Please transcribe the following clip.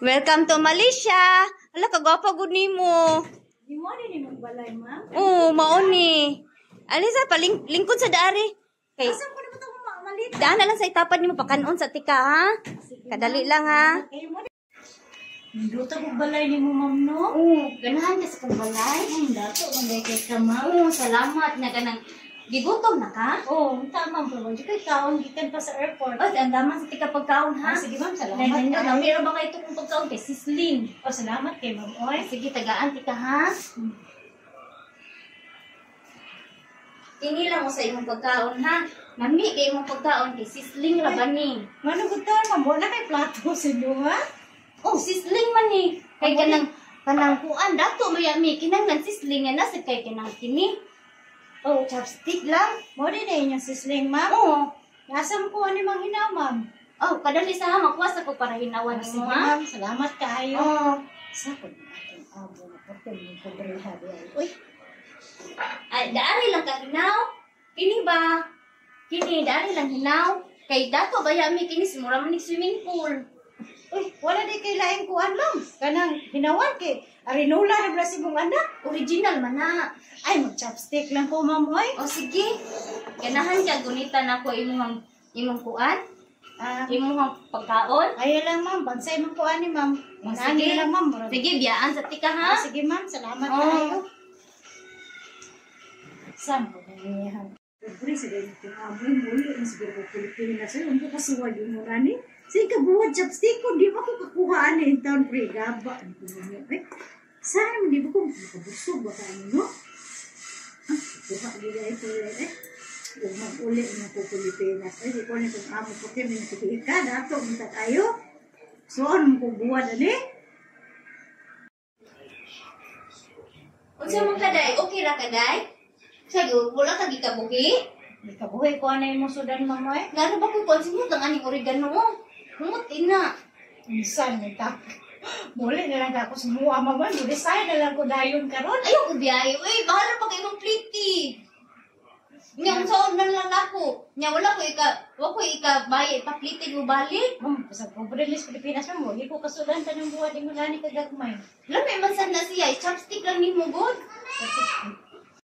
Welcome to Malaysia. Ala, kagwapa gud nimo. Di mo ni mong balay, ma'am? Oo, mao ni. Alisa, lingkod sa dari. Kay, Asan ko naman ito malita? daan na lang sa itapan nimo pakanon sa tika, ha? Kadali lang, ha? Minuto ko balay ni mo, ma'am, no? Oo, ganahan ka sa balay. Dato, magay kay ka, ma'am. Oo, salamat na kanang gigutom na ka. Oo, tama po. Di kay kaon, gikan pa sa airport. Oh, ang daman sa tika pagkaon, ha? Sige, ma'am, salamat. Salamat. Meron ba kayo itong pagkaon kay Sisling? Oh, salamat kay ma'am, oy. Sige, tagaan tika, ha? Tingi lang mo sa imong pagkaon, ha? Nami kay imong pagkaon kay Sisling rabani. Manugod ta, ma'am. Wala kay plato sa inyo, ha? Oh, Sisling man ni. Kay kanang kuan dato mayami kinanglan Sisling nga nasa kay kanang kini. Oh, chopstick lang. Mo din na inyong sisling, ma'am. Oo. Nasa mo ko ni mang hinaw, ma'am. Oh, kadali sa makuha ko para hinawan Sige, mo, ha? ma'am. Salamat kaayo. Oh. Sa ko natin abo na pati mo ko breha diay. Uy, Ay, daari lang ka hinaw. Kini ba? Kini daari lang hinaw. Kay dato bayami kini simura man ni swimming pool. uy, wala di kay laing kuan, ma'am. Kanang hinawan kay arinula na bra si mong anak. Original man na. Ay, mag-chopstick lang ko, ma'am, oy. O sige. Ganahan ka gunitan ako imong kuan, imong pagkaon. Ayaw lang, ma'am. Bansay mong kuan ni, ma'am. Manani Sige. lang, ma'am. Murag- Sige, biyaan sa tika, ha? Sige, ma'am. Salamat Oo. kayo. Saan ko na niyahan? Pwede sa ganyan kung amoy muli ang siguro ko Pilipinas. Ang buka suwag yung murani. Sa ikabuhat chopstick ko, di ba ko kakuhaan na yung taon pre-gaba. Ano ko niya? Eh, saan naman di ba ko makabusog? Baka ano, no? Buka gila ito eh. Kung mag-uli na ko Pilipinas. Ay, di ko na kung amo ko kayo, minakitihin ka. Dato, minta tayo. So, ano kung buwan na ni? Unsa man kaday? Okay ra kaday? Sayo, wala ka gikabuhi? Di ka buhay ko na yung musudan, ma'am, eh. Ngano ba ko konsimot ang aning oregano? Humot ina. Minsan, may tak. Muli na lang ako sumuha, ma'am. Design na lang ko dayon karon. Ayaw ko biyahe. Uy, bahala pa kayo pliti. Nya unsaon na lang ako. Nya wala ko bayi paplitin mo balik. Ma'am, sa Pobrellis Pilipinas, ma'am. Hindi ko kasudan tanong buwan. Di mo lani kagagmay. Lamay man sad na siya, chopstick lang nimo god.